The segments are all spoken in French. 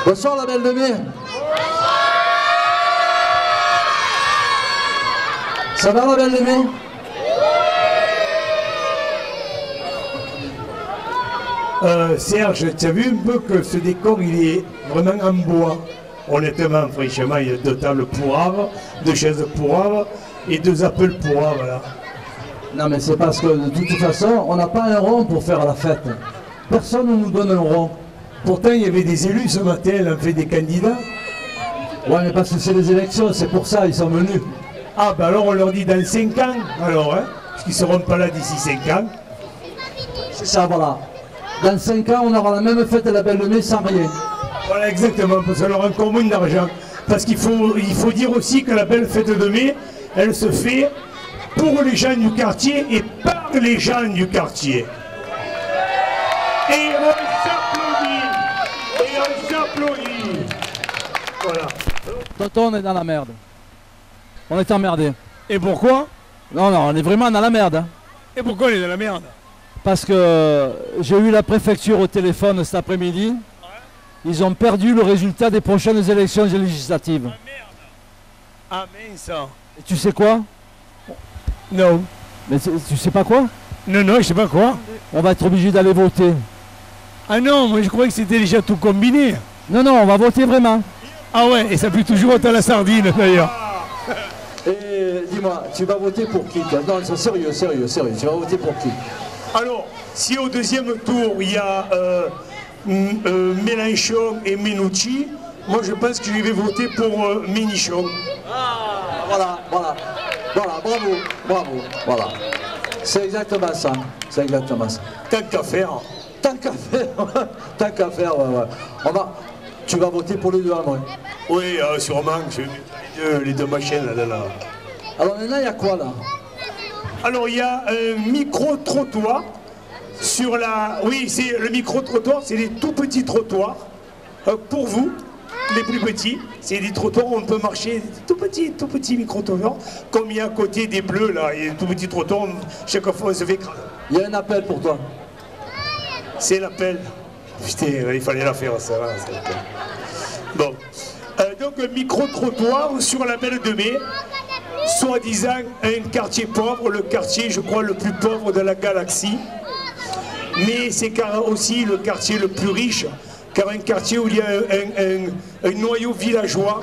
Bonsoir la Belle de Mai. Ça va la Belle de Mai? Serge, tu as vu un peu que ce décor il est vraiment en bois. Honnêtement, franchement, il y a 2 tables pour arbres, 2 chaises pour arbres et 2 appels pour arbres là. Non mais c'est parce que de toute façon, on n'a pas un rond pour faire la fête. Personne ne nous donne un rond. Pourtant, il y avait des élus ce matin, elle a fait des candidats. Ouais, mais parce que c'est les élections, c'est pour ça, ils sont venus. Ah, ben alors on leur dit dans 5 ans, alors, hein, parce qu'ils ne seront pas là d'ici 5 ans. C'est ça, voilà. Dans 5 ans, on aura la même fête à la Belle de Mai sans rien. Voilà, exactement, parce qu'on aura encore moins d'argent. Parce qu'il faut dire aussi que la belle fête de mai, elle se fait pour les gens du quartier et par les gens du quartier. Et on s'applaudit. Voilà. Tonton, on est dans la merde. On est emmerdé. Et pourquoi? Non, non, on est vraiment dans la merde. Hein. Et pourquoi on est dans la merde? Parce que j'ai eu la préfecture au téléphone cet après-midi. Ils ont perdu le résultat des prochaines élections législatives. Ah merde. Ah mince. Et tu sais quoi? Non. Mais tu sais pas quoi? Non, non, je sais pas quoi. On va être obligé d'aller voter. Ah non, moi je croyais que c'était déjà tout combiné. Non, non, on va voter vraiment. Ah ouais, et ça pue toujours autant la sardine d'ailleurs. Et dis-moi, tu vas voter pour qui toi? Non, c'est sérieux, sérieux, sérieux. Tu vas voter pour qui? Alors, si au deuxième tour il y a Mélenchon et Menucci, moi je pense que je vais voter pour Ménichon. Ah, voilà, voilà. Voilà, bravo, bravo, voilà. C'est exactement ça. C'est exactement ça. Tant qu'à faire. Tant qu'à faire, tant qu'à faire, ouais, ouais. Tu vas voter pour les deux, moi. Oui, sûrement, les deux machines là. Alors maintenant, il y a quoi là? Alors il y a un micro-trottoir sur la... Oui, c'est le micro-trottoir, c'est des tout petits trottoirs. Pour vous, les plus petits, c'est des trottoirs où on peut marcher, tout petits micro-trottoirs, comme il y a à côté des bleus là, il y a des tout petits trottoirs, chaque fois on se fait écraser. Il y a un appel pour toi. C'est l'appel. Putain, il fallait la faire, ça va, c'est l'appel. Bon. Donc un micro-trottoir sur la Belle de Mai, soi-disant un quartier pauvre, le quartier, je crois, le plus pauvre de la galaxie. Mais c'est aussi le quartier le plus riche, car un quartier où il y a un noyau villageois,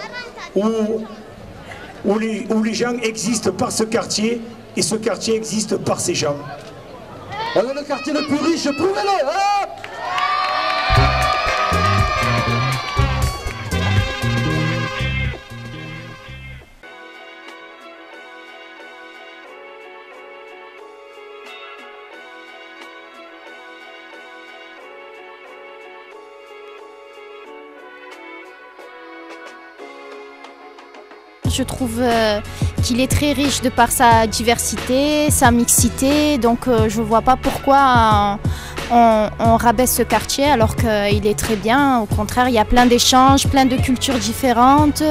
où les gens existent par ce quartier, et ce quartier existe par ces gens. On est le quartier le plus riche, prouvez-le, hop! Je trouve qu'il est très riche de par sa diversité, sa mixité, donc je ne vois pas pourquoi on rabaisse ce quartier alors qu'il est très bien. Au contraire, il y a plein d'échanges, plein de cultures différentes.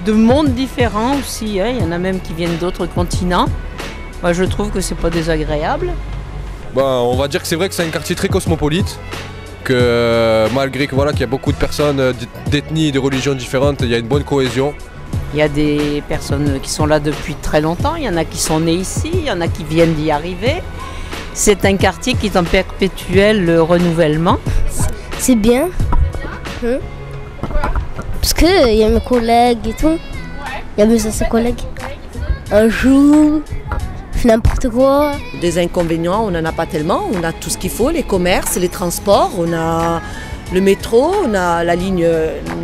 De mondes différents aussi, hein. Il y en a même qui viennent d'autres continents. Moi je trouve que c'est pas désagréable. On va dire que c'est vrai que c'est un quartier très cosmopolite, que malgré que, voilà, qu'il y a beaucoup de personnes d'ethnies et de religions différentes, il y a une bonne cohésion. Il y a des personnes qui sont là depuis très longtemps, il y en a qui sont nées ici, il y en a qui viennent d'y arriver. C'est un quartier qui est en perpétuel renouvellement. C'est bien, parce qu'il y a mes collègues et tout. Il y a besoin de ses collègues. Un jour, n'importe quoi. Des inconvénients, on n'en a pas tellement. On a tout ce qu'il faut, les commerces, les transports, on a le métro, on a la ligne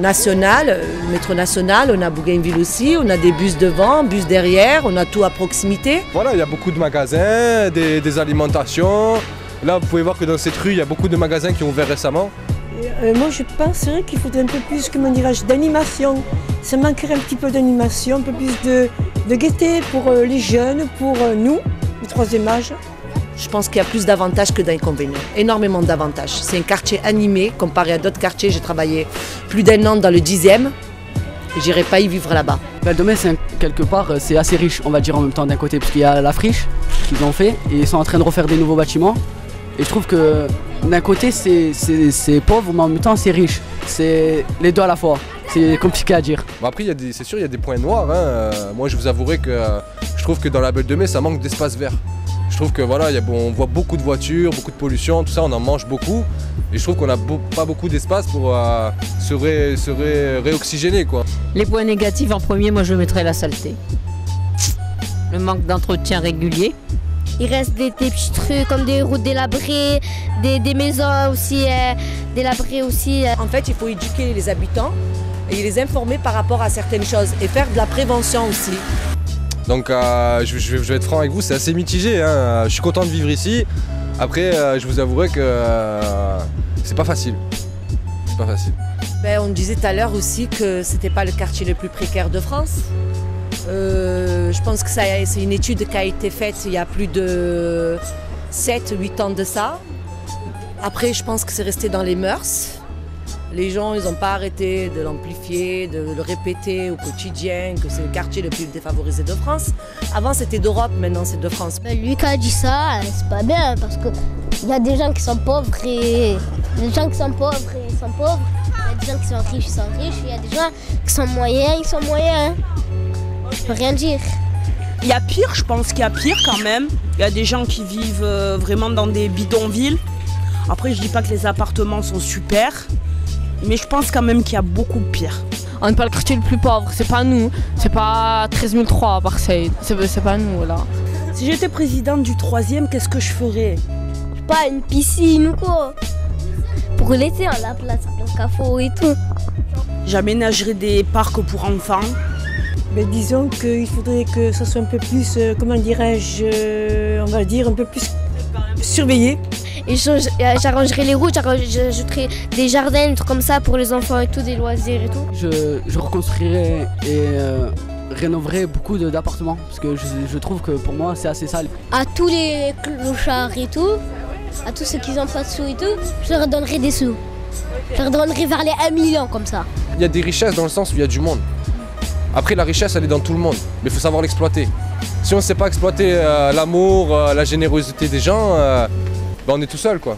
nationale, le métro national, on a Bougainville aussi, on a des bus devant, bus derrière, on a tout à proximité. Voilà, il y a beaucoup de magasins, des alimentations. Là, vous pouvez voir que dans cette rue, il y a beaucoup de magasins qui ont ouvert récemment. Moi, je penserais qu'il faudrait un peu plus, comment dirais-je, d'animation. Ça manquerait un petit peu d'animation, un peu plus de gaieté pour les jeunes, pour nous, le troisième âge. Je pense qu'il y a plus d'avantages que d'inconvénients, énormément d'avantages. C'est un quartier animé, comparé à d'autres quartiers. J'ai travaillé plus d'1 an dans le 10e. J'irai pas y vivre là-bas. Le domaine, quelque part, c'est assez riche, on va dire en même temps d'un côté, parce qu'il y a la friche qu'ils ont fait et ils sont en train de refaire des nouveaux bâtiments. Et je trouve que d'un côté, c'est pauvre, mais en même temps, c'est riche. C'est les deux à la fois. C'est compliqué à dire. Bon après, c'est sûr, il y a des points noirs. Moi, je vous avouerai que je trouve que dans la Belle de Mai, ça manque d'espace vert. Je trouve que voilà, on voit beaucoup de voitures, beaucoup de pollution, tout ça, on en mange beaucoup. Et je trouve qu'on n'a pas beaucoup d'espace pour se réoxygéner, quoi. Les points négatifs, en premier, moi je mettrais la saleté. Le manque d'entretien régulier. Il reste des petits trucs comme des routes délabrées, des maisons aussi délabrées aussi. En fait, il faut éduquer les habitants et les informer par rapport à certaines choses et faire de la prévention aussi. Donc je vais être franc avec vous, c'est assez mitigé. Je suis content de vivre ici. Après, je vous avouerai que c'est pas facile. C'est pas facile. On disait tout à l'heure aussi que c'était pas le quartier le plus précaire de France. Je pense que c'est une étude qui a été faite il y a plus de 7-8 ans de ça. Après, je pense que c'est resté dans les mœurs. Les gens, ils n'ont pas arrêté de l'amplifier, de le répéter au quotidien, que c'est le quartier le plus défavorisé de France. Avant, c'était d'Europe, maintenant c'est de France. Lui qui a dit ça, c'est pas bien, parce qu'il y a des gens qui sont pauvres et des gens qui sont pauvres et ils sont pauvres. Il y a des gens qui sont riches, ils sont riches. Il y a des gens qui sont moyens, ils sont moyens. Je peux rien dire. Il y a pire, je pense qu'il y a pire quand même. Il y a des gens qui vivent vraiment dans des bidonvilles. Après, je dis pas que les appartements sont super. Mais je pense quand même qu'il y a beaucoup pire. On n'est pas le quartier le plus pauvre, c'est pas nous. C'est pas 13003 à Marseille, c'est pas nous là. Si j'étais présidente du 3e, qu'est-ce que je ferais? Pas une piscine ou quoi. Pour l'été, on la place au café et tout. J'aménagerais des parcs pour enfants. Mais disons qu'il faudrait que ça soit un peu plus, comment dirais-je, on va dire un peu plus surveillé. Et j'arrangerai les routes, j'ajouterai des jardins, des trucs comme ça pour les enfants et tout, des loisirs et tout. Je reconstruirai et rénoverai beaucoup d'appartements parce que je trouve que pour moi c'est assez sale. À tous les clochards et tout, à tous ceux qui n'ont pas de sous et tout, je leur donnerai des sous. Je leur donnerai vers les 1 million comme ça. Il y a des richesses dans le sens où il y a du monde. Après la richesse elle est dans tout le monde, mais il faut savoir l'exploiter. Si on ne sait pas exploiter l'amour, la générosité des gens, on est tout seul quoi.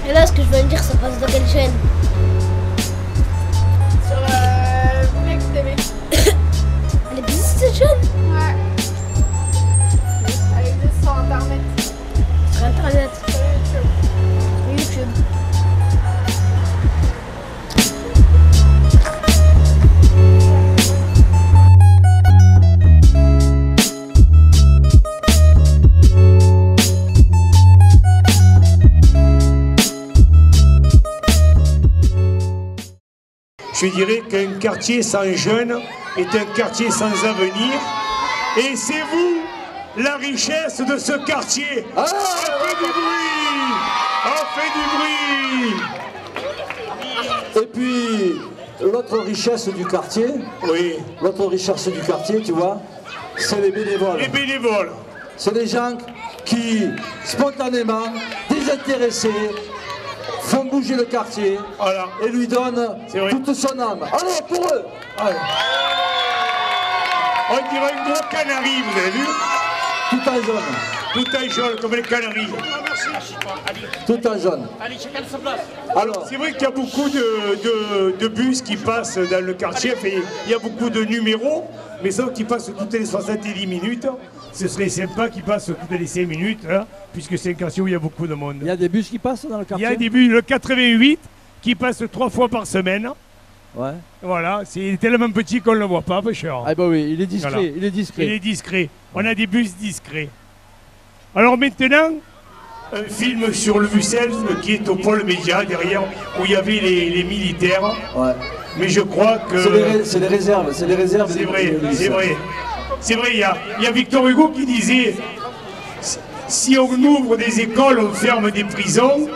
Et là ce que je veux me dire, ça passe dans quelle chaîne? Sur Next TV. Elle est bizarre cette chaîne? Ouais. Elle existe sur internet. Sur internet. Sur YouTube. Sur YouTube. Je dirais qu'un quartier sans jeunes est un quartier sans avenir. Et c'est vous, la richesse de ce quartier. On fait du bruit! On fait du bruit! Et puis, l'autre richesse du quartier, oui. L'autre richesse du quartier, tu vois, c'est les bénévoles. Les bénévoles. C'est des gens qui, spontanément, désintéressés, font bouger le quartier, voilà, et lui donnent toute son âme. Allez, pour eux! Allez. On dirait un gros canari, vous avez vu? Tout en jaune. Tout en jaune, comme les canaris. Tout en jaune. Allez, chacun de sa place. Alors, c'est vrai qu'il y a beaucoup de bus qui passent dans le quartier. Enfin, il y a beaucoup de numéros, mais sauf qu'ils passent toutes les 70 minutes. Ce serait sympa qu'ils passent toutes les 5 minutes, hein, puisque c'est un quartier où il y a beaucoup de monde. Il y a des bus qui passent dans le quartier? Il y a des bus, le 88, qui passe 3 fois par semaine. Ouais. Voilà, c'est tellement petit qu'on ne le voit pas, peu cher. Ah bah oui, il est discret, voilà. Il est discret. Il est discret. On a des bus discrets. Alors maintenant, un film sur le Muselme qui est au pôle média derrière, où il y avait les militaires. Ouais. Mais je crois que... C'est les réserves, c'est les réserves. C'est vrai, c'est vrai. C'est vrai, il y a Victor Hugo qui disait si on ouvre des écoles, on ferme des prisons.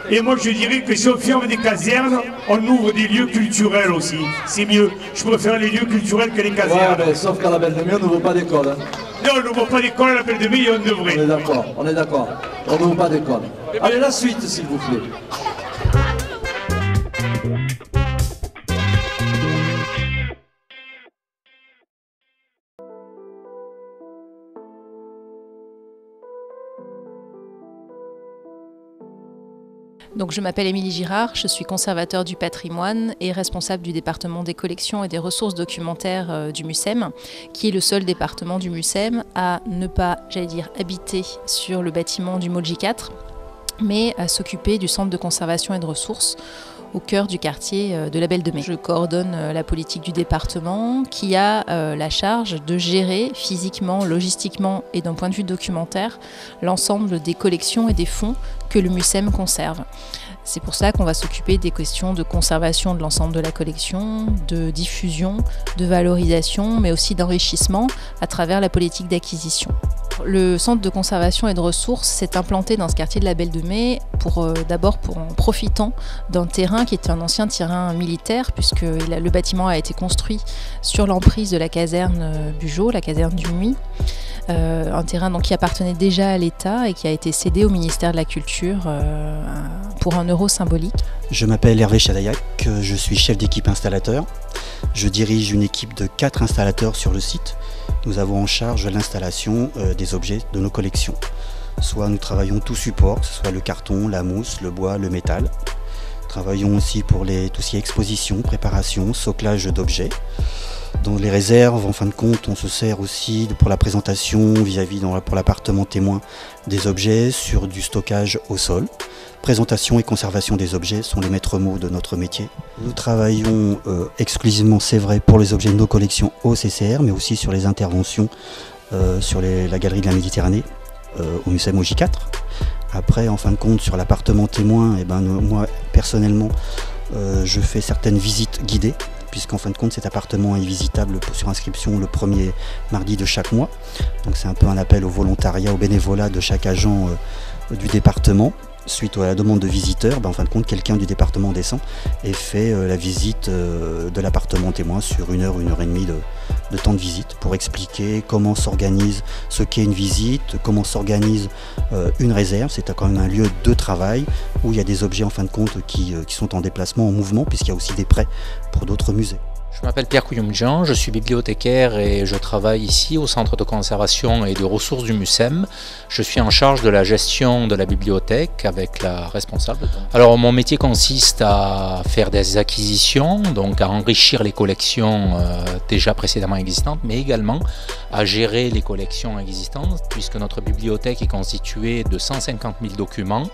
Et moi je dirais que si on ferme des casernes, on ouvre des lieux culturels aussi. C'est mieux. Je préfère les lieux culturels que les casernes. Ouais, mais sauf qu'à la Belle de Mai, on n'ouvre pas d'école. Hein. Non, on n'ouvre pas d'école à la Belle de Mai et on devrait. On est d'accord, on est d'accord. On n'ouvre pas d'école. Allez, la suite, s'il vous plaît. Donc je m'appelle Émilie Girard, je suis conservateur du patrimoine et responsable du département des collections et des ressources documentaires du MUCEM, qui est le seul département du MUCEM à ne pas, j'allais dire, habiter sur le bâtiment du MOLJ 4, mais à s'occuper du centre de conservation et de ressources au cœur du quartier de la Belle de Mai. Je coordonne la politique du département qui a la charge de gérer physiquement, logistiquement et d'un point de vue documentaire l'ensemble des collections et des fonds que le MUCEM conserve. C'est pour ça qu'on va s'occuper des questions de conservation de l'ensemble de la collection, de diffusion, de valorisation, mais aussi d'enrichissement à travers la politique d'acquisition. Le centre de conservation et de ressources s'est implanté dans ce quartier de la Belle de Mai d'abord en profitant d'un terrain qui était un ancien terrain militaire, puisque le bâtiment a été construit sur l'emprise de la caserne Bugeaud, la caserne du MUI. Un terrain donc, qui appartenait déjà à l'État et qui a été cédé au ministère de la Culture pour un euro symbolique. Je m'appelle Hervé Chadaillac, je suis chef d'équipe installateur. Je dirige une équipe de 4 installateurs sur le site. Nous avons en charge l'installation des objets de nos collections. Soit nous travaillons tout support, que ce soit le carton, la mousse, le bois, le métal. Nous travaillons aussi pour tout ce qui est exposition, préparation, soclage d'objets. Dans les réserves, en fin de compte, on se sert aussi pour la présentation pour l'appartement témoin des objets sur du stockage au sol. Présentation et conservation des objets sont les maîtres mots de notre métier. Nous travaillons exclusivement, c'est vrai, pour les objets de nos collections au CCR, mais aussi sur les interventions sur la galerie de la Méditerranée, au MUCEM MOLJ 4. Après, en fin de compte, sur l'appartement témoin, moi, personnellement, je fais certaines visites guidées, puisqu'en fin de compte cet appartement est visitable sur inscription le premier mardi de chaque mois. Donc c'est un peu un appel au volontariat, au bénévolat de chaque agent du département. Suite à la demande de visiteurs, en fin de compte quelqu'un du département descend et fait la visite de l'appartement témoin sur 1 heure, 1 heure et demie de temps de visite pour expliquer comment s'organise ce qu'est une visite, comment s'organise une réserve. C'est quand même un lieu de travail où il y a des objets en fin de compte qui sont en déplacement, en mouvement, puisqu'il y a aussi des prêts pour d'autres musées. Je m'appelle Pierre Couilloum-Jean, je suis bibliothécaire et je travaille ici au centre de conservation et de ressources du MUCEM. Je suis en charge de la gestion de la bibliothèque avec la responsable. Alors mon métier consiste à faire des acquisitions, donc à enrichir les collections déjà précédemment existantes, mais également à gérer les collections existantes, puisque notre bibliothèque est constituée de 150 000 documents.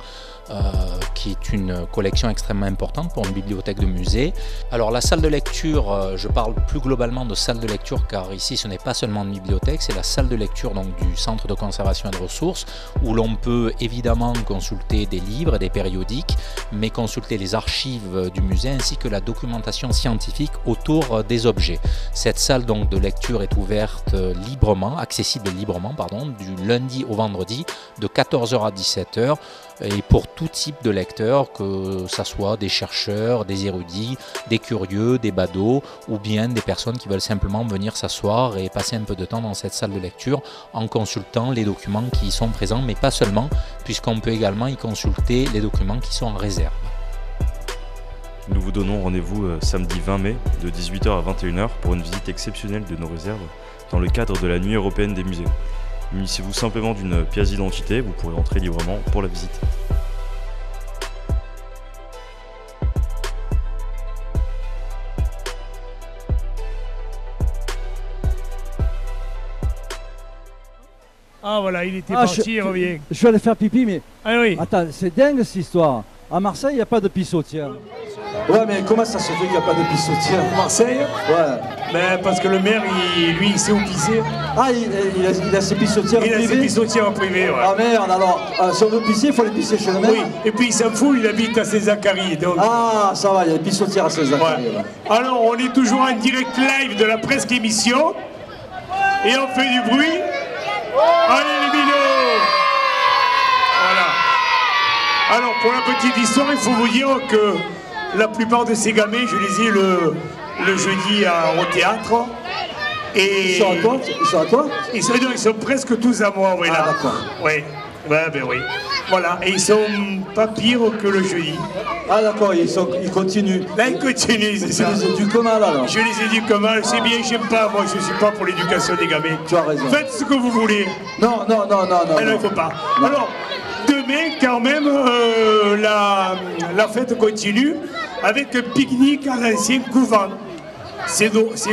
Qui est une collection extrêmement importante pour une bibliothèque de musée. Alors la salle de lecture, je parle plus globalement de salle de lecture car ici ce n'est pas seulement une bibliothèque, c'est la salle de lecture donc, du centre de conservation et de ressources où l'on peut évidemment consulter des livres et des périodiques, mais consulter les archives du musée ainsi que la documentation scientifique autour des objets. Cette salle donc, de lecture est ouverte librement, accessible librement, du lundi au vendredi de 14 h à 17 h et pour tout type de lecteurs, que ce soit des chercheurs, des érudits, des curieux, des badauds ou bien des personnes qui veulent simplement venir s'asseoir et passer un peu de temps dans cette salle de lecture en consultant les documents qui y sont présents, mais pas seulement, puisqu'on peut également y consulter les documents qui sont en réserve. Nous vous donnons rendez-vous samedi 20 mai de 18 h à 21 h pour une visite exceptionnelle de nos réserves dans le cadre de la Nuit européenne des musées. Munissez-vous simplement d'une pièce d'identité, vous pourrez entrer librement pour la visite. Ah voilà, il était parti, il revient. Je vais aller faire pipi, mais... Ah oui. Attends, c'est dingue cette histoire. À Marseille, il n'y a pas de pissotière. Ouais, mais comment ça se fait qu'il n'y a pas de pissotière? Marseille? Ouais. Ben, parce que le maire, lui, il sait où pisser. Ah, il a ses pissotières privées? Il a ses pissotières en privé, ouais. Ah merde, alors, si on veut pisser, il faut aller pisser chez le maire? Oui, et puis il s'en fout, il habite à Saint-Zacharie. Donc... Ah, ça va, il y a des pissotières à Saint-Zacharie. Ouais. Alors, on est toujours en direct live de la presque émission. Et on fait du bruit. Allez les minots! Voilà. Alors, pour la petite histoire, il faut vous dire que la plupart de ces gamins, je les ai le jeudi au théâtre. Et ils sont à toi? Ils sont presque tous à moi, oui, là. Ah, d'accord. Oui, ouais, ben oui. Voilà, et ils sont pas pires que le jeudi. Ah d'accord, ils continuent. Là, ils continuent, c'est ça. Tu les éduques mal alors? Je les éduque mal, c'est bien, j'aime pas, moi je suis pas pour l'éducation des gamins. Tu as raison. Faites ce que vous voulez. Non. Alors, il faut pas. Alors, demain, quand même, la fête continue avec un pique-nique à l'ancien couvent. C'est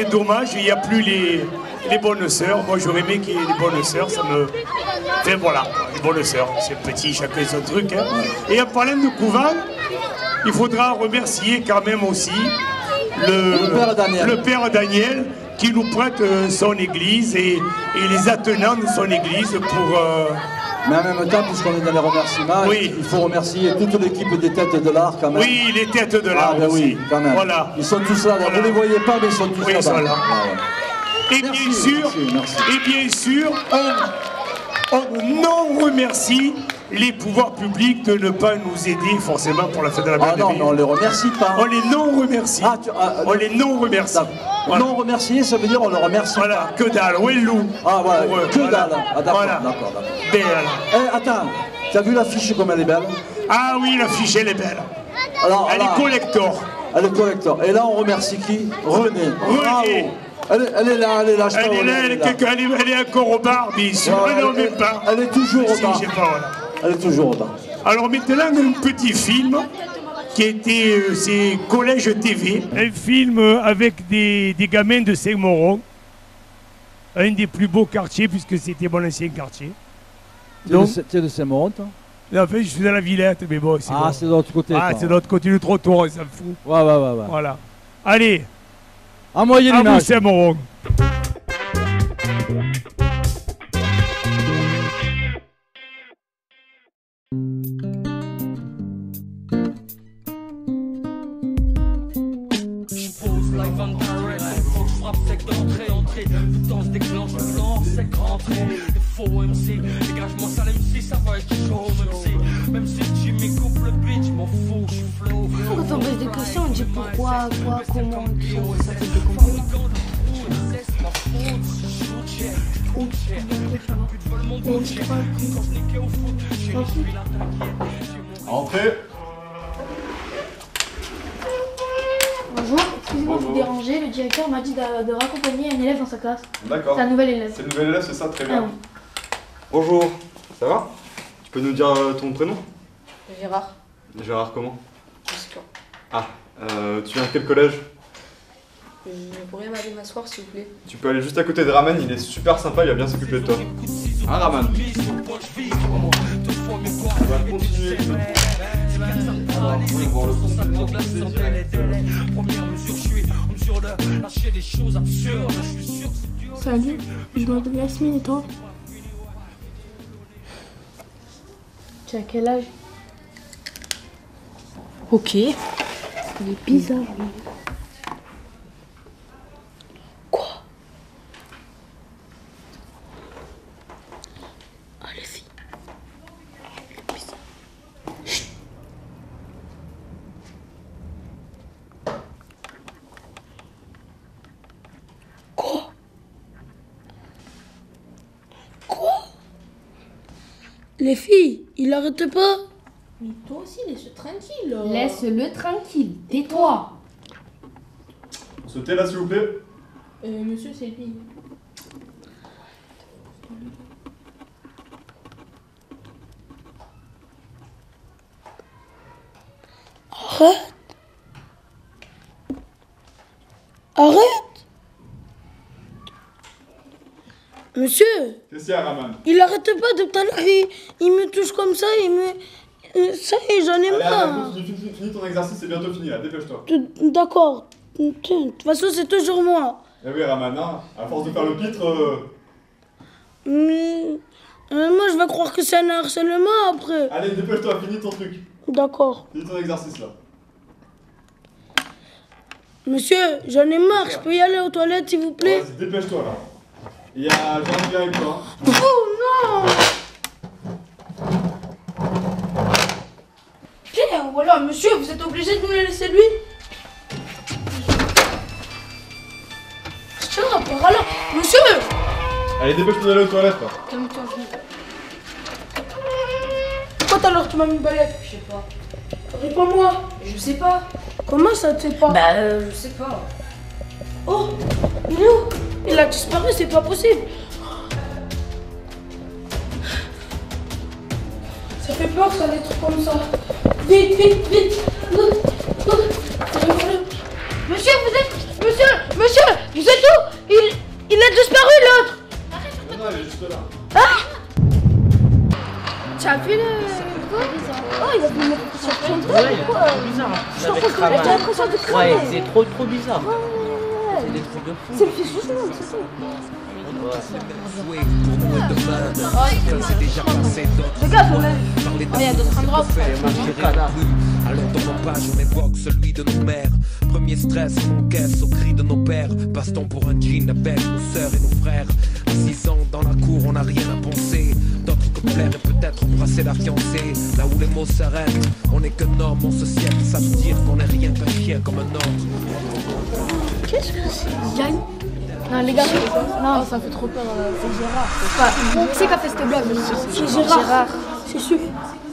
dommage, il n'y a plus les bonnes sœurs. Moi, j'aurais aimé qu'il y ait les bonnes sœurs. Ça me... Enfin, voilà, les bonnes sœurs. C'est petit, chacun son truc. Hein. Et en parlant de couvent, il faudra remercier quand même aussi le père Daniel qui nous prête son église et les attenants de son église pour... Mais en même temps, puisqu'on est dans les remerciements, oui. Il faut remercier toute l'équipe des Têtes de l'Art quand même. Oui, les Têtes de l'Art aussi. Oui, quand même. Voilà. Ils sont tous là, vous ne les voyez pas, mais ils sont tous là. Ils sont là. Et merci, bien sûr, on non remercie les pouvoirs publics de ne pas nous aider forcément pour la fête de la Belle de Mai. Non, on ne les remercie pas. On les non remercie. On les non remercie. Voilà. Non remercier, ça veut dire on le remercie. Voilà, que dalle, où est le loup? Ah voilà, que dalle. Ah, d'accord, voilà. d'accord. Belle. Attends, tu as vu l'affiche comme elle est belle? Ah oui, l'affiche elle est belle. Alors, elle est collector. Elle est collector. Et là on remercie qui? René. René. Elle est là, elle est là, elle est encore au bar, bien sûr. Elle est toujours au bar. Elle est toujours au bar. Alors maintenant, un petit film qui a été, c'est Collège TV. Un film avec des gamins de Saint-Mauron. Un des plus beaux quartiers, puisque c'était mon ancien quartier. Tu es de Saint-Mauron, toi? En fait, je suis dans la Villette, mais bon, c'est bon. C'est de l'autre côté. Ah, c'est de l'autre côté du trottoir, on s'en fout. Ouais. Voilà. Allez. Envoyez l'image. À vous, Saint-Mauron. Même si tu m'écoupes le beat, je m'en fous, je suis flow. Quand on pose des questions, on dit pourquoi, quoi, comment, ça fait des compliments. Entrez. Bonjour, excusez-moi de vous déranger, le directeur m'a dit de raccompagner un élève dans sa classe. D'accord. C'est un nouvel élève. C'est un nouvel élève, c'est ça, très bien. Ah oui. Bonjour, ça va? Tu peux nous dire ton prénom? Gérard. Gérard comment? Jusqu'à. Ah, tu viens de quel collège? Je pourrais m'aller m'asseoir s'il vous plaît. Tu peux aller juste à côté de Raman, il est super sympa, il va bien s'occuper de toi. Hein Raman? On va continuer. Alors, on va voir le Salut, je m'appelle Yasmine et toi? Tu as quel âge? Ok. Il est bizarre. Quoi? Ah les filles. Il est bizarre. Chut. Quoi? Les filles, il arrête pas. Mais toi aussi, laisse-le tranquille. Laisse-le tranquille, tais-toi. Sautez là s'il vous plaît. Monsieur, c'est lui. Arrête. Arrête. Monsieur. Qu'est-ce qu'il y a Raman? Il arrête pas de tout à l'heure, il me touche comme ça, il me... Ça y est, j'en ai marre. Finis ton exercice, c'est bientôt fini là, dépêche-toi. D'accord. De toute façon, c'est toujours moi. Eh oui Raman, hein, à force de faire le pitre... Mais... moi, je vais croire que c'est un harcèlement après. Allez, dépêche-toi, finis ton truc. D'accord. Finis ton exercice là. Monsieur, j'en ai marre, je peux y aller aux toilettes s'il vous plaît? Vas-y, dépêche-toi là. Il y a Jean qui avec toi. Oh non! Tiens, voilà, monsieur, vous êtes obligé de nous les laisser lui? Tiens, par là, monsieur! Allez, dépêche-toi d'aller aux toilettes là. Calme-toi, pourquoi tout à l'heure tu m'as mis une balette? Je sais pas. Réponds-moi. Je sais pas. Comment ça, tu sais pas? Bah, je sais pas. Oh, il est où? Il a disparu, c'est pas possible. Ça fait peur, ça, des trucs comme ça. Vite, vite, vite. Monsieur, vous êtes... Monsieur, vous êtes où? Il a disparu, l'autre. Non, il est juste là. Ah! Tu as vu le... Oh, il a fait une pression sur ton dos. Ouais, c'est bizarre. J'ai l'impression de cramer. Ouais, c'est trop bizarre. C'est des trucs de fou. C'est le fils juste là, c'est ça. Les gars, il y a d'autres endroits. Alors dans nos pages on évoque celui de nos mères. Premier stress, on encaisse au cri de nos pères. Baston pour un jean avec nos sœurs et nos frères. À 6 ans dans la cour on n'a rien à penser. D'autres que plaire et peut-être embrasser la fiancée. Là où les mots s'arrêtent, on n'est qu'un homme, on se siècle. Ça veut dire qu'on n'est rien qu'un chien comme un homme. Qu'est-ce que c'est? Yann? Non les gars, non, ça me fait trop peur, c'est Gérard. Qui c'est qui a fait cette blague? C'est Gérard. C'est sûr.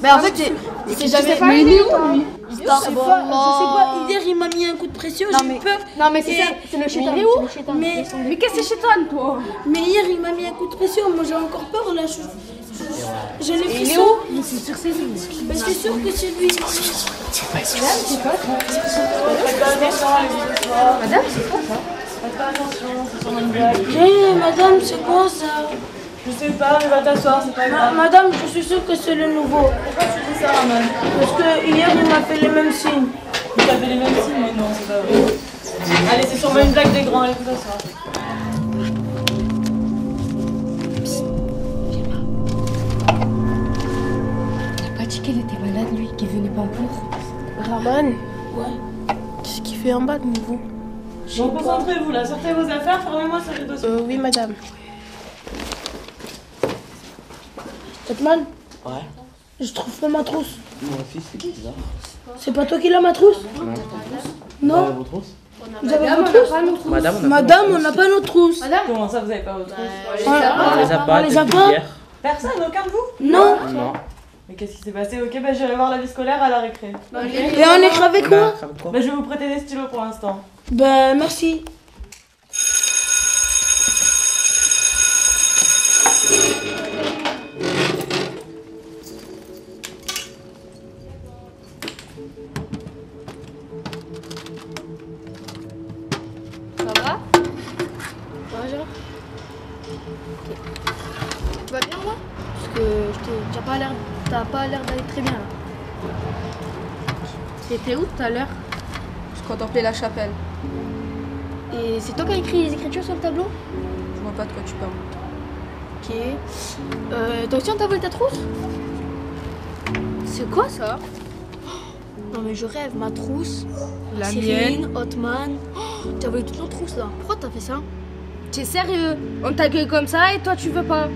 Mais en fait, c'est jamais... Mais il est où lui? Je sais pas, hier il m'a mis un coup de pression, j'ai eu peur. Non mais c'est ça, c'est le chétan. Mais qu'est-ce que c'est chétan toi? Mais hier il m'a mis un coup de pression, moi j'ai encore peur là. J'ai les frissons. Il est où? C'est sûr que c'est lui. Mais c'est sûr que c'est lui. Madame, c'est quoi ça? Faites pas attention, c'est son blague. Hé madame, c'est quoi ça? Je sais pas, mais va t'asseoir, c'est pas grave. Madame, je suis sûre que c'est le nouveau. Pourquoi tu dis ça, Raman? Parce que hier il m'a fait les mêmes signes. Il t'a fait les mêmes signes, mais non, c'est pas vrai. Allez, c'est sûrement une blague des grands, allez, faut t'asseoir. T'as pas dit qu'il était malade lui, qu'il venait pas en cours? Raman? Ouais. Qu'est-ce qu'il fait en bas de nouveau? Bon, concentrez-vous là, sortez vos affaires, fermez-moi ce rideau. Oui, madame. Tatman? Ouais. Je trouve pas ma trousse. Moi aussi, c'est bizarre. C'est pas toi qui l'as, ma trousse? Non. Non. Vos trousses? Vous avez votre trousse? Madame, on n'a pas notre trousse. Comment ça, vous avez pas votre trousse? On les a pas. Personne, aucun de vous? Non. Non. Mais qu'est-ce qui s'est passé? Ok, bah j'irai voir la vie scolaire à la récré. Et on écrit avec quoi? Bah je vais vous prêter des stylos pour l'instant. Ben merci. Ça va? Ouais, genre. Ok. Tu vas bien là? Parce que t'as pas l'air d'aller très bien là. T'étais où tout à l'heure? Je contemplais la chapelle. Et c'est toi qui as écrit les écritures sur le tableau? Je vois pas de quoi tu parles. Ok. Toi aussi on t'a volé ta trousse? C'est quoi ça? Non mais je rêve, ma trousse, La Cyrine, mienne. Hotman. T'as volé toutes nos trousses là. Pourquoi t'as fait ça? T'es sérieux? On t'a accueilli comme ça et toi tu veux pas?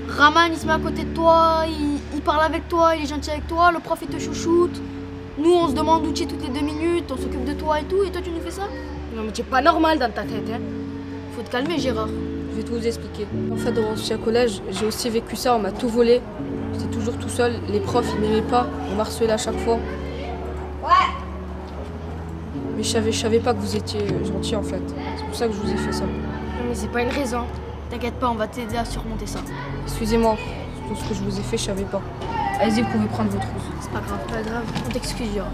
Raman il se met à côté de toi, il parle avec toi, il est gentil avec toi, le prof il te chouchoute. Nous on se demande où tu es toutes les 2 minutes, on s'occupe de toi et tout, et toi tu nous fais ça? Non mais t'es pas normal dans ta tête hein. Faut te calmer Gérard. Je vais tout vous expliquer. En fait, dans mon ancien collège, j'ai aussi vécu ça, on m'a tout volé. J'étais toujours tout seul, les profs ils m'aimaient pas, on m'harcelait à chaque fois. Ouais. Mais je savais pas que vous étiez gentil en fait. C'est pour ça que je vous ai fait ça. Non mais c'est pas une raison. T'inquiète pas, on va t'aider à surmonter ça. Excusez-moi, tout ce que je vous ai fait, je savais pas. Allez-y, vous pouvez prendre votre trousse. C'est pas grave, pas grave. On t'excuse Gérard.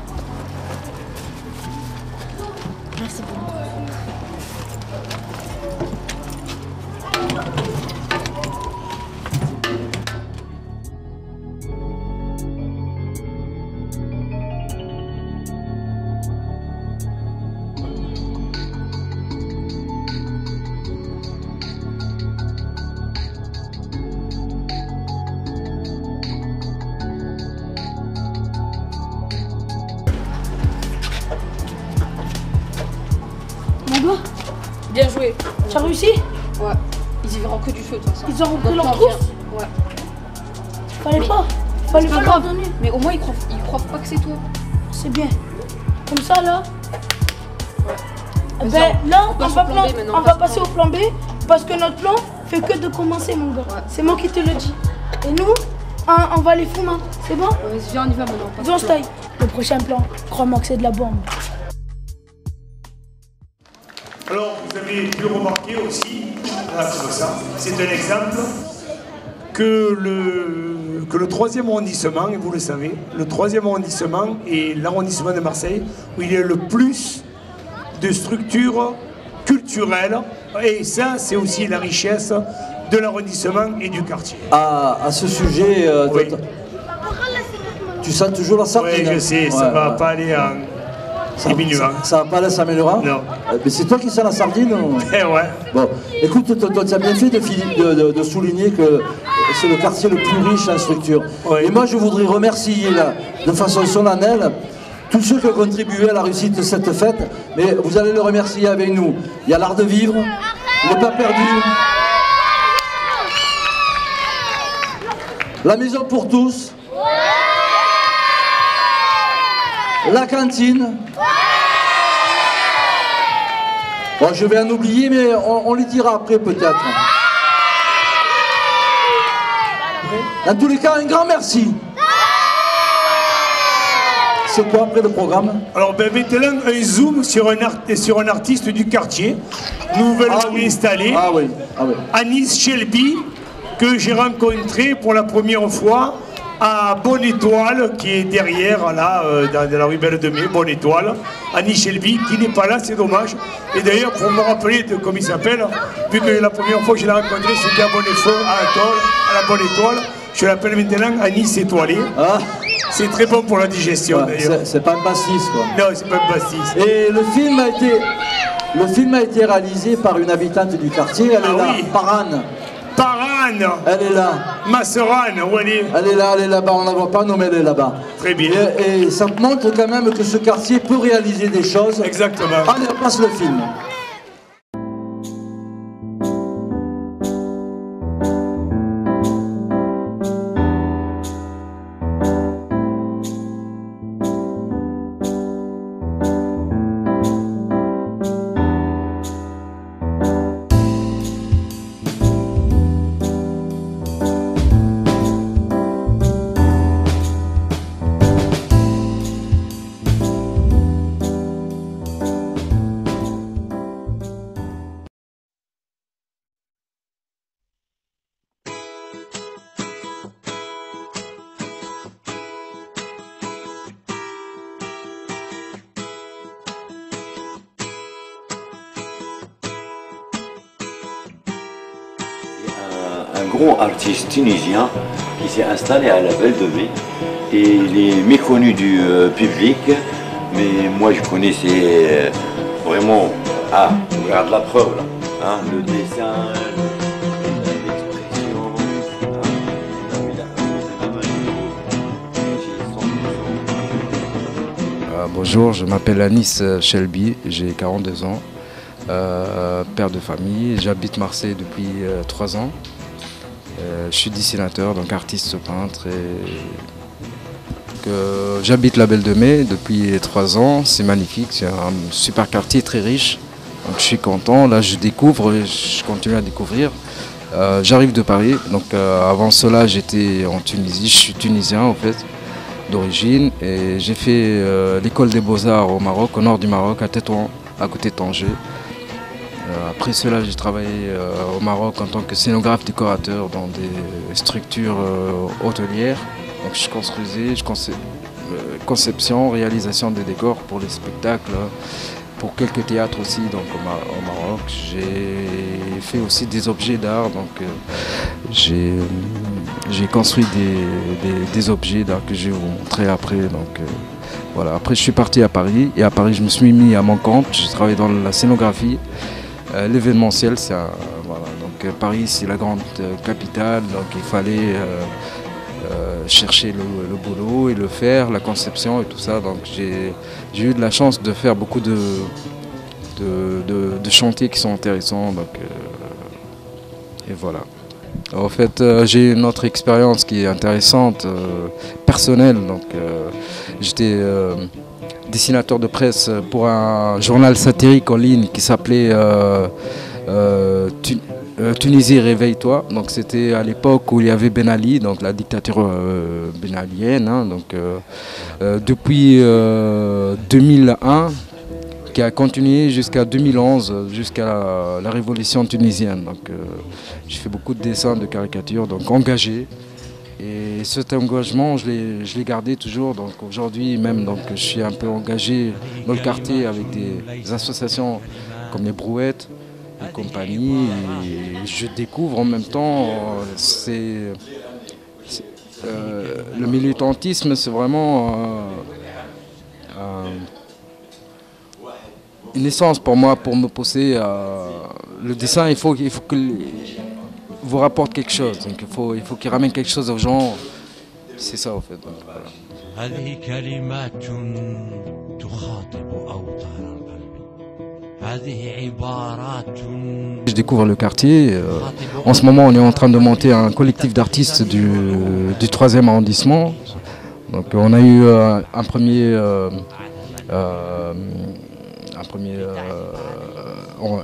Merci beaucoup. Bien joué. Tu as réussi? Ouais. Ils y verront que du feu de toute façon. Ils ont repris leur Donc, trousse? Ouais. Fallait pas C'est pas leur grave. donner. Mais au moins ils croient pas que c'est toi. C'est bien. Comme ça là. Vas-y, Ben on là, passe on va, au plan B maintenant, on va passer au plan B parce que notre plan fait que de commencer mon gars. C'est moi qui te le dis. Et nous, on va les foutre, c'est bon? Vas-y, viens, on y va maintenant. on passe Viens, on au se plan. taille. Le prochain plan, crois-moi que c'est de la bombe. Alors, vous avez pu remarquer aussi, là, comme ça, c'est un exemple. que le 3e arrondissement, et vous le savez, le 3e arrondissement est l'arrondissement de Marseille où il y a le plus de structures culturelles, et ça c'est aussi la richesse de l'arrondissement et du quartier. À ce sujet, oui. Tu sens toujours la sardine? Oui, je sais, ça va pas aller en diminuant. Ça va pas aller s'améliorer? Non. Mais c'est toi qui sens la sardine ou... Eh ouais. Bon, écoute, toi tu as bien fait de souligner que c'est le quartier le plus riche en structure. Oui. Et moi je voudrais remercier là, de façon solennelle tous ceux qui ont contribué à la réussite de cette fête, mais vous allez le remercier avec nous. Il y a l'Art de Vivre, le Pas Perdu, la Maison pour tous, la cantine. Bon, je vais en oublier, mais on les dira après peut-être. Dans tous les cas, un grand merci. C'est quoi après le programme? Alors maintenant, un zoom sur un artiste du quartier, nouvellement installé, Anis Shelby, que j'ai rencontré pour la première fois à Bonne Étoile, qui est derrière, là, dans la rue Belle de Mai, Bonne Étoile. Anis Shelby, qui n'est pas là, c'est dommage. Et d'ailleurs, pour me rappeler de comment il s'appelle, vu que la première fois que je l'ai rencontré, c'était à Bonne Étoile, à la Bonne Étoile, je l'appelle maintenant Anis Étoilé. Ah. C'est très bon pour la digestion, d'ailleurs. C'est pas un pastis, quoi. Non, c'est pas un pastis. Et le film a été réalisé par une habitante du quartier, elle est là, Parane. Parane. Elle est là. Ma sœur Anne, où elle est? Elle est là-bas, on ne la voit pas, non mais elle est là-bas. Très bien. Et ça montre quand même que ce quartier peut réaliser des choses. Exactement. Allez, on passe le film. Un grand artiste tunisien qui s'est installé à la Belle de Mai et il est méconnu du public, mais moi je connaissais vraiment, regarde la preuve là, hein, le dessin, l'expression, bonjour, je m'appelle Anis Shelby, j'ai 42 ans. Père de famille, j'habite Marseille depuis 3 ans. Je suis dessinateur, donc artiste peintre. J'habite la Belle de Mai depuis 3 ans, c'est magnifique, c'est un super quartier très riche. Donc je suis content, là je découvre, je continue à découvrir. J'arrive de Paris, donc avant cela j'étais en Tunisie, je suis tunisien en fait, d'origine. Et j'ai fait l'école des Beaux-Arts au Maroc, au nord du Maroc, à Tétouan, à côté de Tanger. Après cela, j'ai travaillé au Maroc en tant que scénographe décorateur dans des structures hôtelières. Donc je construisais, conception, réalisation des décors pour les spectacles, pour quelques théâtres aussi donc, au Maroc. J'ai fait aussi des objets d'art, donc j'ai construit des objets d'art que je vais vous montrer après. Donc, voilà. Après je suis parti à Paris et à Paris je me suis mis à mon compte, j'ai travaillé dans la scénographie. L'événementiel, voilà. Donc Paris c'est la grande capitale, donc il fallait chercher le boulot et le faire, la conception et tout ça. Donc j'ai eu de la chance de faire beaucoup de chantiers qui sont intéressants. Donc, et voilà. En fait, j'ai une autre expérience qui est intéressante, personnelle. Donc j'étais dessinateur de presse pour un journal satirique en ligne qui s'appelait Tunisie réveille-toi. Donc c'était à l'époque où il y avait Ben Ali, donc la dictature benalienne. Hein, donc depuis 2001, qui a continué jusqu'à 2011, jusqu'à la révolution tunisienne. Donc j'ai fait beaucoup de dessins, de caricatures, donc engagés. Et cet engagement, je l'ai gardé toujours. Donc aujourd'hui même, donc, je suis un peu engagé dans le quartier avec des associations comme les Brouettes et compagnie. Et je découvre en même temps, le militantisme, c'est vraiment une essence pour moi, pour me pousser. Le dessin, il faut qu'il vous rapporte quelque chose. Donc il faut qu'il ramène quelque chose aux gens. C'est ça en fait. Donc, voilà. Je découvre le quartier. En ce moment, on est en train de monter un collectif d'artistes du 3e arrondissement. Donc, on a eu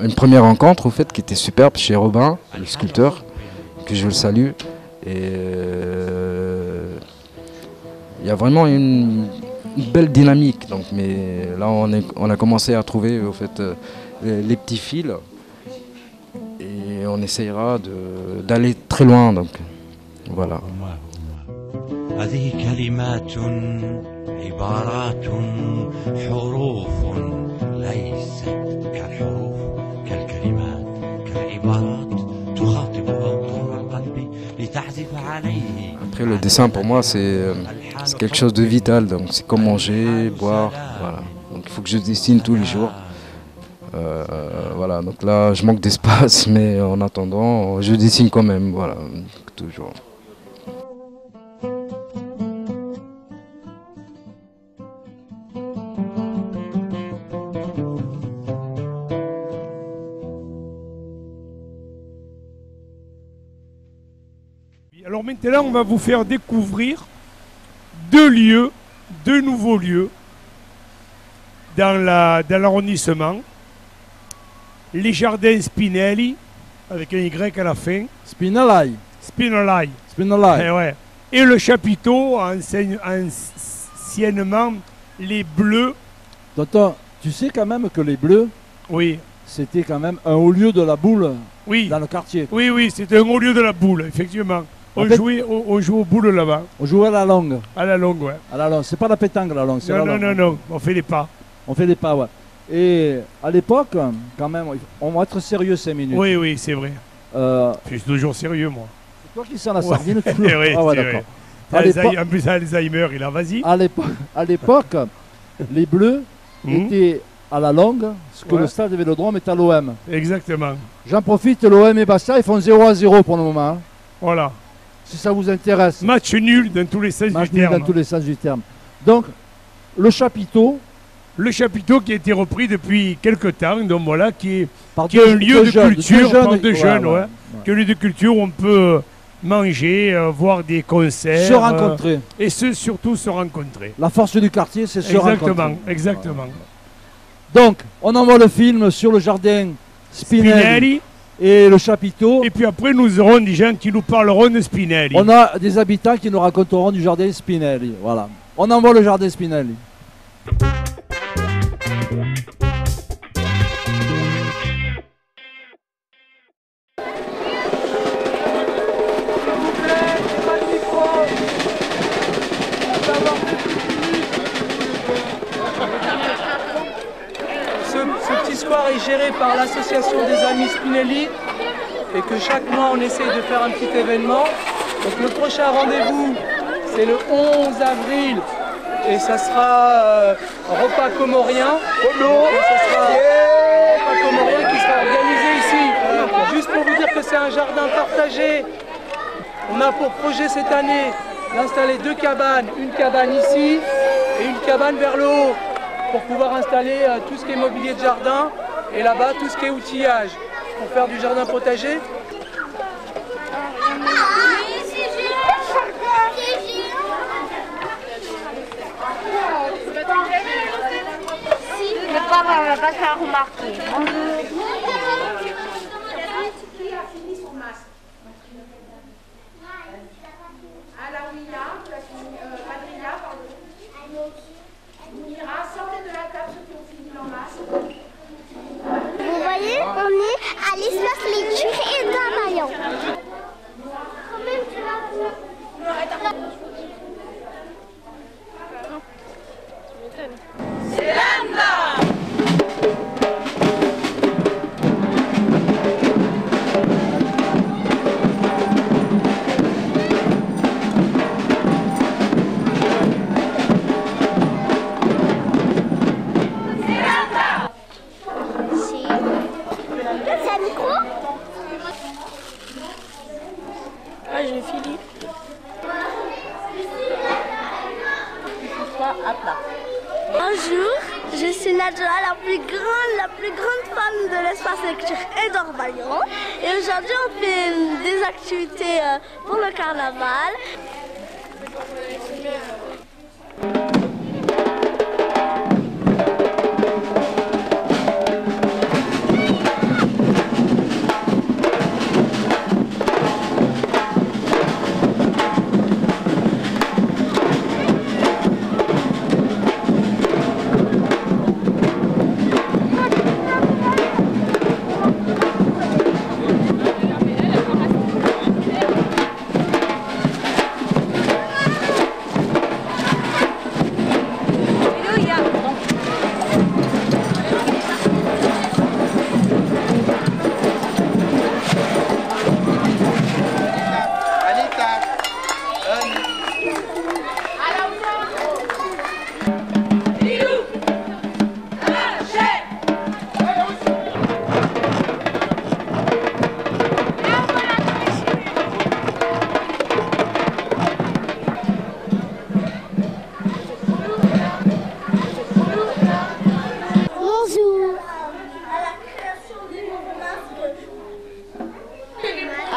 une première rencontre au fait, qui était superbe chez Robin, le sculpteur, que je le salue. Et il y a vraiment une belle dynamique. Donc, mais là, on a commencé à trouver au fait, les petits fils. Et on essayera d'aller très loin. Donc, voilà. Après, le dessin pour moi c'est quelque chose de vital, donc c'est comme manger, boire, voilà. Donc il faut que je dessine tous les jours. Voilà, donc là je manque d'espace, mais en attendant je dessine quand même, voilà, toujours. Alors maintenant, on va vous faire découvrir deux nouveaux lieux dans l'arrondissement. Les jardins Spinelli, avec un Y à la fin. Spinelli. Spinelli. Spinelli. Ouais. Et le chapiteau, anciennement, les Bleus. Tonton, tu sais quand même que les Bleus, oui, c'était quand même un haut lieu de la boule, oui, dans le quartier. Oui, oui, c'était un haut lieu de la boule, effectivement. On jouait aux boules là-bas. On jouait à la longue. À la longue, ouais. À la longue. C'est pas la pétanque, la longue. Non, non, non, non. On fait les pas. On fait des pas, ouais. Et à l'époque, quand même, on va être sérieux 5 minutes. Oui, oui, c'est vrai. Je suis toujours sérieux, moi. C'est toi qui sens la sardine. Oui, ah ouais, d'accord. En plus, Alzheimer, il a, vas-y. À l'époque, les Bleus étaient à la longue, ce que le stade de Vélodrome est à l'OM. Exactement. J'en profite, l'OM et Bastia, ils font 0-0 pour le moment. Hein. Voilà. Si ça vous intéresse. Match nul dans tous les sens du terme. Match nul dans tous les sens du terme. Donc, le chapiteau. Le chapiteau qui a été repris depuis quelques temps, donc voilà, qui est un lieu de culture par deux jeunes, qui est un lieu de culture où on peut manger, voir des concerts. Se rencontrer. Et surtout se rencontrer. La force du quartier, c'est se rencontrer. Exactement, exactement. Donc, on envoie le film sur le jardin Spinelli. Et le chapiteau. Et puis après, nous aurons des gens qui nous parleront de Spinelli. On a des habitants qui nous raconteront du jardin Spinelli. Voilà. On envoie le jardin Spinelli. Ce petit square est géré par l'association des Amis Spinelli et que chaque mois on essaye de faire un petit événement. Donc le prochain rendez-vous c'est le 11 avril et ça sera un repas comorien. Et ça sera un repas comorien qui sera organisé ici. Juste pour vous dire que c'est un jardin partagé. On a pour projet cette année d'installer 2 cabanes, une cabane ici et une cabane vers le haut, pour pouvoir installer tout ce qui est mobilier de jardin et là-bas tout ce qui est outillage pour faire du jardin potager. Le papa va pas faire remarquer. Vous voyez, on est à l'espace lecture et d'Armaillon. Ah, j'ai fini. Bonjour, je suis Nadja, la plus grande fan de l'espace lecture et d'Armaillon. Et aujourd'hui, on fait des activités pour le carnaval.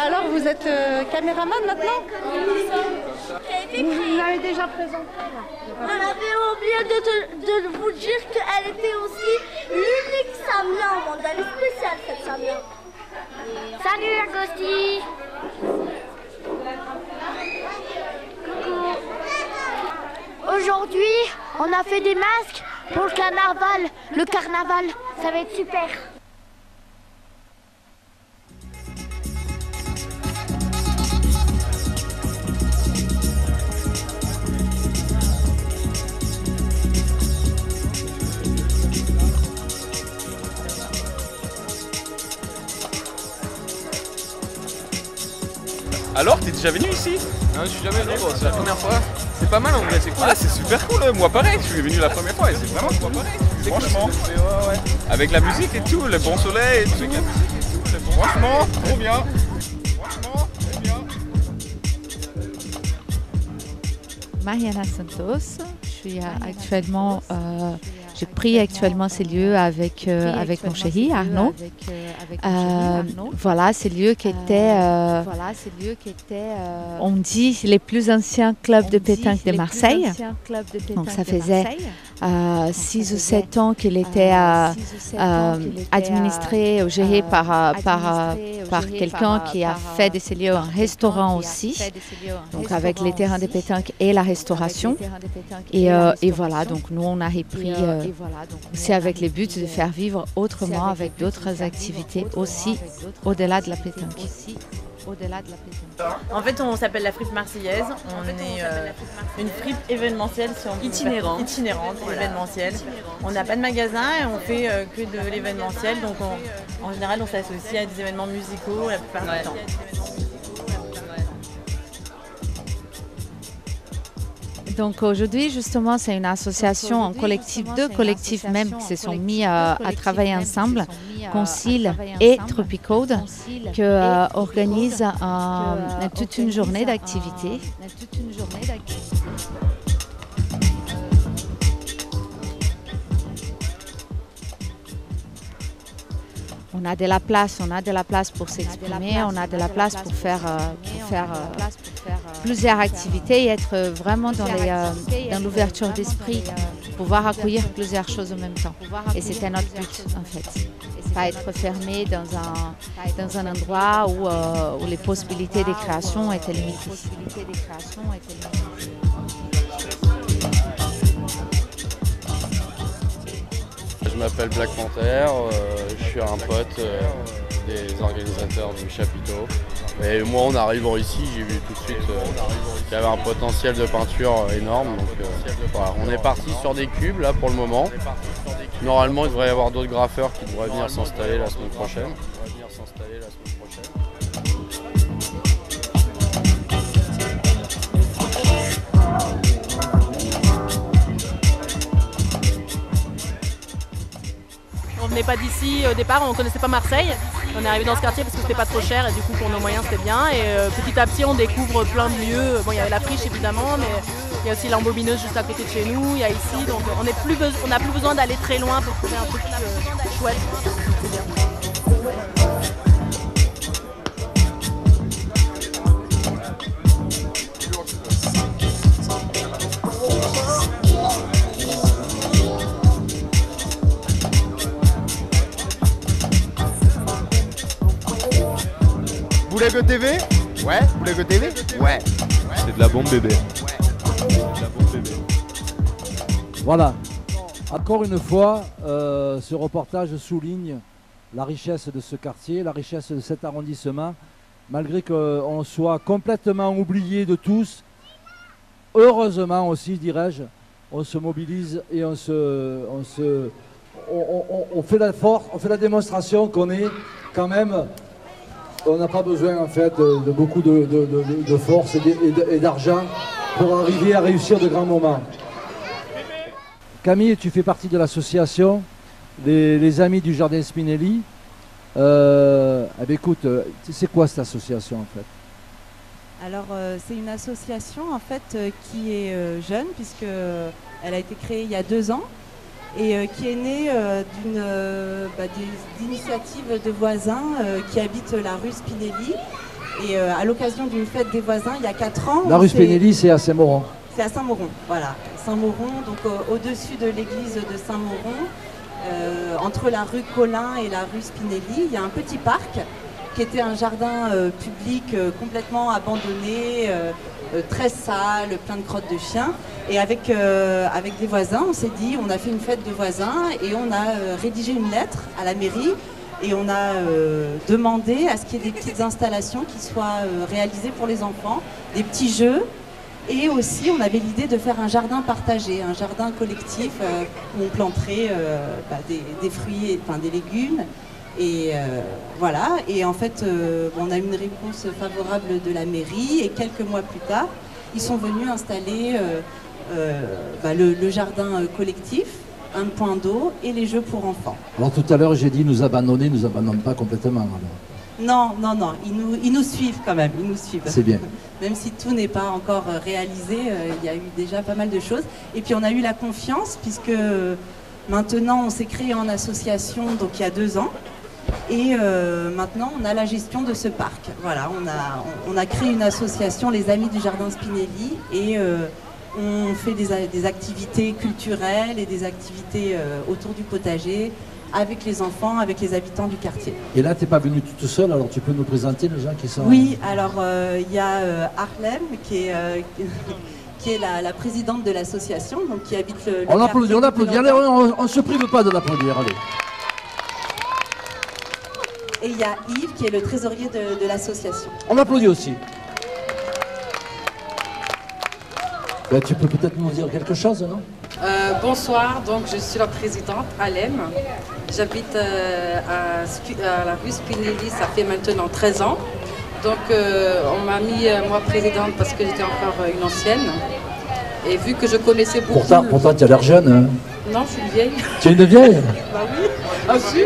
Alors vous êtes caméraman maintenant? Vous l'avez déjà présenté. On avait oublié de vous dire qu'elle était aussi l'unique Samia au monde. Elle est spéciale cette Samia. Salut Agosti. Coucou. Aujourd'hui, on a fait des masques pour le carnaval. Le carnaval, ça va être super. Alors, t'es déjà venu ici? Non, je suis jamais venu, c'est la première fois. C'est pas mal en vrai, c'est cool. Ah, c'est super cool, moi pareil, je suis venu la première fois et c'est vraiment cool. Franchement, ouais. avec la musique et tout, le bon soleil et tout. Franchement, trop bien. Mariana Santos, je suis actuellement, je prie actuellement ces lieux avec mon chéri Arnaud. Voilà, ces lieux qui étaient, on dit, les plus anciens clubs de pétanque de Marseille. Donc ça faisait 6 ou 7 ans qu'il était administré ou géré par quelqu'un qui a fait de ces lieux un restaurant aussi. Donc avec les terrains de pétanque et la restauration. Et voilà, donc nous on a repris aussi avec les buts de faire vivre autrement avec d'autres activités aussi au-delà de la pétanque. En fait, on s'appelle la Fripe Marseillaise. On est une fripe événementielle, si on peut itinérante, événementielle. On n'a pas de magasin et on fait que de l'événementiel. Donc, en général, on s'associe à des événements musicaux la plupart du temps. Donc aujourd'hui, justement, c'est une association, un collectif, 2 collectifs même qui se sont mis à travailler ensemble, Concile et Tropicode, qui organisent toute une journée d'activité. On a de la place, pour s'exprimer, on a de la place pour faire plusieurs activités et être vraiment dans l'ouverture d'esprit, pouvoir accueillir plusieurs choses en même temps. Et c'était notre but en fait. Pas être fermé dans un endroit où les possibilités de création étaient limitées. m'appelle Black Panther, je suis un pote des organisateurs du chapiteau. Et moi en arrivant ici, j'ai vu tout de suite qu'il y avait un potentiel de peinture énorme. Donc voilà, on est parti sur des cubes là pour le moment. Normalement il devrait y avoir d'autres graffeurs qui devraient venir s'installer la semaine prochaine. On venait pas d'ici au départ, on connaissait pas Marseille. On est arrivé dans ce quartier parce que c'était pas trop cher et du coup pour nos moyens c'était bien. Et petit à petit on découvre plein de lieux. Bon, il y avait la friche évidemment, mais il y a aussi l'embobineuse juste à côté de chez nous. Il y a ici, donc on n'a plus besoin d'aller très loin pour trouver un truc chouette. C'est bien. Boulegue TV? Ouais. Boulegue TV? Ouais. C'est de la bombe bébé. Voilà. Encore une fois, ce reportage souligne la richesse de ce quartier, la richesse de cet arrondissement, malgré qu'on soit complètement oublié de tous. Heureusement aussi, dirais-je, on se mobilise et on fait la force, on fait la démonstration qu'on est quand même. On n'a pas besoin en fait de beaucoup de force et d'argent pour arriver à réussir de grands moments. Camille, tu fais partie de l'association les Amis du Jardin Spinelli. Écoute, c'est quoi cette association en fait? Alors c'est une association en fait qui est jeune puisque elle a été créée il y a 2 ans. Et qui est née d'initiatives de voisins qui habitent la rue Spinelli. Et à l'occasion d'une fête des voisins, il y a 4 ans... La rue Spinelli, c'est à Saint-Mauron. C'est à Saint-Mauron, voilà. Saint-Mauron, donc au-dessus de l'église de Saint-Mauron, entre la rue Collin et la rue Spinelli, il y a un petit parc qui était un jardin public complètement abandonné, très sale, plein de crottes de chiens. Et avec des voisins, on s'est dit, on a fait une fête de voisins et on a rédigé une lettre à la mairie et on a demandé à ce qu'il y ait des petites installations qui soient réalisées pour les enfants, des petits jeux. Et aussi, on avait l'idée de faire un jardin partagé, un jardin collectif où on planterait des fruits, enfin des légumes. Et voilà, et en fait, on a eu une réponse favorable de la mairie et quelques mois plus tard, ils sont venus installer le jardin collectif, un point d'eau et les jeux pour enfants. Alors tout à l'heure, j'ai dit nous abandonner, nous abandonnent pas complètement. Alors. Non, ils nous suivent quand même, ils nous suivent. C'est bien. Même si tout n'est pas encore réalisé, il y a eu déjà pas mal de choses. Et puis on a eu la confiance puisque maintenant on s'est créé en association donc il y a 2 ans. Et maintenant, on a la gestion de ce parc. Voilà, on a créé une association, les Amis du Jardin Spinelli, et on fait des activités culturelles et des activités autour du potager avec les enfants, avec les habitants du quartier. Et là, tu n'es pas venue toute seule, alors tu peux nous présenter les gens qui sont... Oui, alors il y a Harlem qui est la présidente de l'association, donc qui habite le on applaudit, allez, on ne se prive pas de l'applaudir, allez. Et il y a Yves qui est le trésorier de l'association. On applaudit aussi. Tu peux peut-être nous dire quelque chose, non? Bonsoir, donc je suis la présidente Alem. J'habite à la rue Spinelli, ça fait maintenant 13 ans. Donc on m'a mis moi présidente parce que j'étais encore une ancienne. Et vu que je connaissais beaucoup... Pourtant tu as l'air jeune. Hein. Non, je suis une vieille. Tu es une vieille? Bah oui, ah si.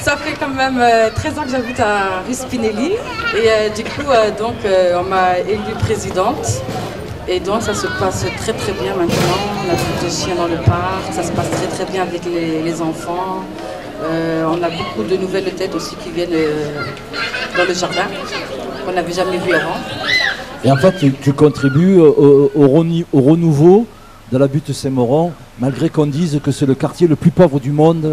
Ça fait quand même 13 ans que j'habite à rue Spinelli et du coup on m'a élue présidente et donc ça se passe très très bien maintenant. On a plus de chiens dans le parc, ça se passe très très bien avec les enfants. On a beaucoup de nouvelles têtes aussi qui viennent dans le jardin qu'on n'avait jamais vu avant. Et en fait tu contribues au renouveau de la butte Saint-Mauron, malgré qu'on dise que c'est le quartier le plus pauvre du monde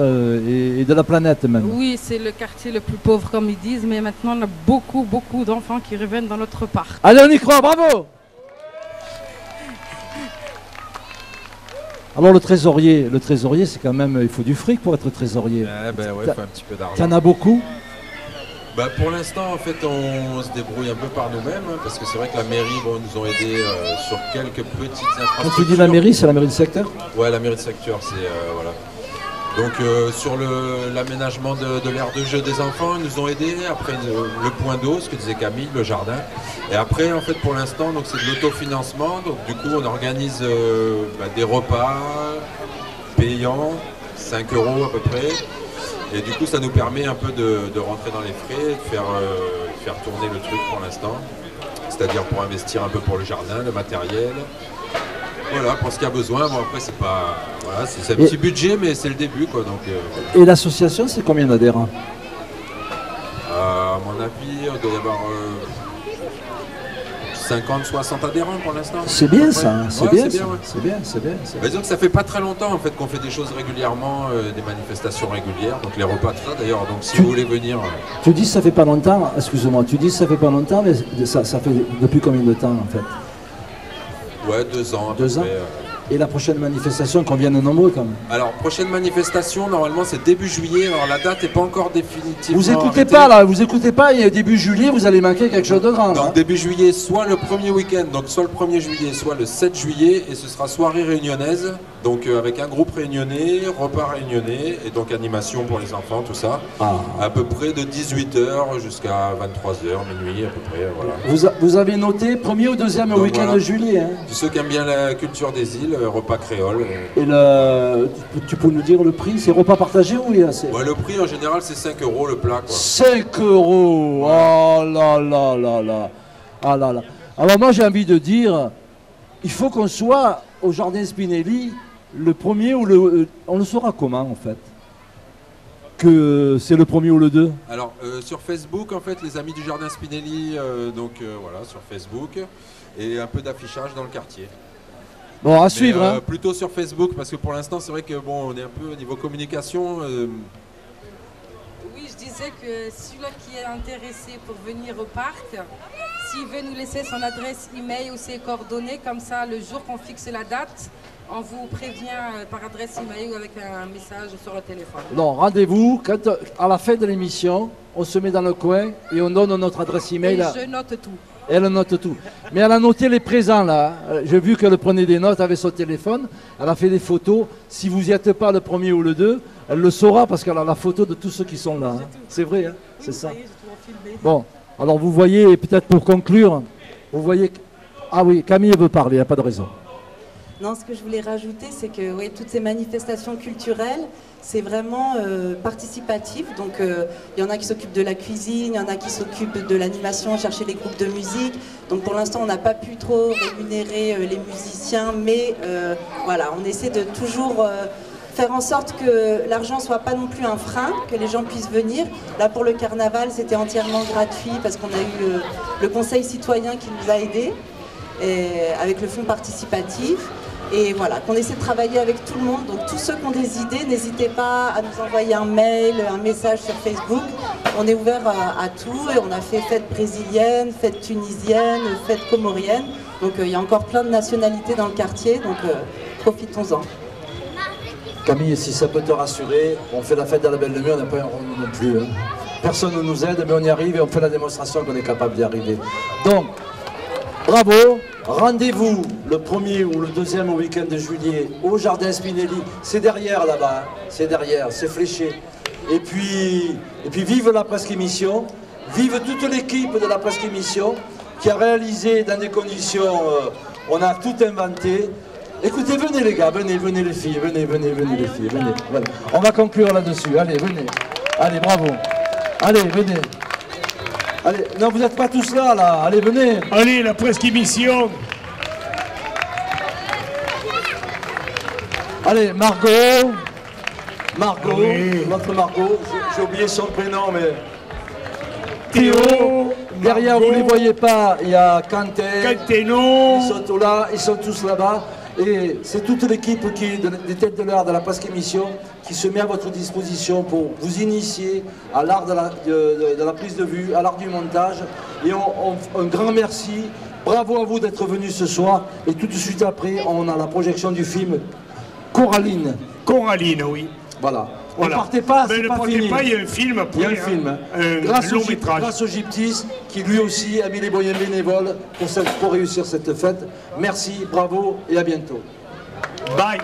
et de la planète même. Oui, c'est le quartier le plus pauvre comme ils disent, mais maintenant on a beaucoup d'enfants qui reviennent dans notre parc. Allez, on y croit, bravo! Alors le trésorier, c'est quand même, il faut du fric pour être trésorier. Eh ben ouais, il faut un petit peu d'argent. T'en as beaucoup? Bah pour l'instant, en fait, on se débrouille un peu par nous-mêmes, hein, parce que c'est vrai que la mairie, bon, nous ont aidés sur quelques petites infrastructures. Quand tu dis la mairie, c'est la mairie de secteur? Ouais, la mairie de secteur, c'est voilà. Donc sur l'aménagement de l'aire de jeu des enfants, ils nous ont aidés. Après le point d'eau, ce que disait Camille, le jardin. Et après, en fait, pour l'instant, donc c'est de l'autofinancement. Donc du coup, on organise des repas payants, 5 € à peu près. Et du coup, ça nous permet un peu de rentrer dans les frais, de faire tourner le truc pour l'instant. C'est-à-dire pour investir un peu pour le jardin, le matériel. Voilà, pour ce qu'il y a besoin. Bon, après, c'est pas. Voilà, c'est un petit budget, mais c'est le début, quoi. Donc, Et l'association, c'est combien d'adhérents? À mon avis, il doit y avoir 50-60 adhérents pour l'instant. C'est bien ça, c'est bien, c'est bien. Disons que ça fait pas très longtemps en fait qu'on fait des choses régulièrement, des manifestations régulières, donc les repas, tout ça d'ailleurs. Donc si vous voulez venir. Tu dis ça fait pas longtemps, excuse-moi, tu dis ça fait pas longtemps, mais ça fait depuis combien de temps en fait? Ouais, 2 ans. 2 ans. Et la prochaine manifestation, qu'on vienne nombreux quand même. Alors, prochaine manifestation, normalement c'est début juillet. Alors la date n'est pas encore définitive. Vous écoutez pas là, vous écoutez pas, il y a début juillet, vous allez manquer quelque chose de grand. Donc début juillet, soit le premier week-end, donc soit le 1er juillet, soit le 7 juillet, et ce sera soirée réunionnaise, donc avec un groupe réunionnais, repas réunionnais, et donc animation pour les enfants, tout ça. À peu près de 18h jusqu'à 23h, minuit à peu près, voilà. Vous avez noté premier ou deuxième donc, week-end de juillet. Hein. Tous ceux qui aiment bien la culture des îles, repas créole. Et tu peux nous dire le prix? C'est repas partagé ou il y a assez? Ouais, le prix en général c'est 5 € le plat, quoi. 5 €. Oh là là là là. Ah là là. Alors moi j'ai envie de dire, il faut qu'on soit au Jardin Spinelli le premier ou le... On le saura comment en fait? Que c'est le premier ou le 2? Alors sur Facebook en fait, les amis du Jardin Spinelli, voilà, sur Facebook, et un peu d'affichage dans le quartier. Bon, à suivre. Hein. Plutôt sur Facebook, parce que pour l'instant, c'est vrai que bon, on est un peu au niveau communication. Oui, je disais que celui-là qui est intéressé pour venir au parc, s'il veut nous laisser son adresse email ou ses coordonnées, comme ça, le jour qu'on fixe la date, on vous prévient par adresse email ou avec un message sur le téléphone. Non, rendez-vous à la fin de l'émission, on se met dans le coin et on donne notre adresse email. Et je note tout. Elle note tout. Mais elle a noté les présents là. J'ai vu qu'elle prenait des notes avec son téléphone. Elle a fait des photos. Si vous n'y êtes pas le premier ou le 2, elle le saura parce qu'elle a la photo de tous ceux qui sont là. Hein. C'est vrai, hein, c'est ça. Bon, alors vous voyez, peut-être pour conclure, vous voyez... Ah oui, Camille veut parler, il n'y a pas de raison. Non, ce que je voulais rajouter, c'est que oui, toutes ces manifestations culturelles, c'est vraiment participatif. Donc, il y en a qui s'occupent de la cuisine, il y en a qui s'occupent de l'animation, chercher les groupes de musique. Donc, pour l'instant, on n'a pas pu trop rémunérer les musiciens, mais voilà, on essaie de toujours faire en sorte que l'argent ne soit pas non plus un frein, que les gens puissent venir. Là, pour le carnaval, c'était entièrement gratuit parce qu'on a eu le conseil citoyen qui nous a aidés avec le fonds participatif. Et voilà, qu'on essaie de travailler avec tout le monde. Donc tous ceux qui ont des idées, n'hésitez pas à nous envoyer un mail, un message sur Facebook. On est ouvert à tout et on a fait fête brésilienne, fête tunisienne, fête comorienne. Donc il y a encore plein de nationalités dans le quartier, donc profitons-en. Camille, si ça peut te rassurer, on fait la fête de la Belle de Mai, on n'a pas un rond non plus. Hein. Personne ne nous aide, mais on y arrive et on fait la démonstration qu'on est capable d'y arriver. Donc, bravo, rendez-vous le 1er ou le 2e au week-end de juillet au Jardin Spinelli. C'est derrière là-bas, c'est derrière, c'est fléché. Et puis vive la Presque Émission, vive toute l'équipe de la Presque Émission qui a réalisé dans des conditions, on a tout inventé. Écoutez, venez les gars, venez les filles, venez les filles, venez. Voilà. On va conclure là-dessus, allez, venez. Allez, bravo. Allez, venez. Allez, non, vous n'êtes pas tous là, là. Allez, venez. Allez, la Presque Émission. Allez, Margot, oui. Notre Margot. J'ai oublié son prénom, mais... Théo. Derrière, vous ne les voyez pas, il y a Quentin. Quenteno. Ils sont tous là-bas. Et c'est toute l'équipe des Têtes de l'Art de la Presque Émission qui se met à votre disposition pour vous initier à l'art de la prise de vue, à l'art du montage. Et un grand merci. Bravo à vous d'être venus ce soir. Et tout de suite après, on a la projection du film Coraline. Coraline, oui. Voilà. Voilà. Ne partez pas, mais c'est ne pas partez fini. pas, il y a un film après. Il y a un film. Long métrage. Grâce au Gyptis, qui lui aussi a mis les moyens bénévoles pour réussir cette fête. Merci, bravo et à bientôt. Bye.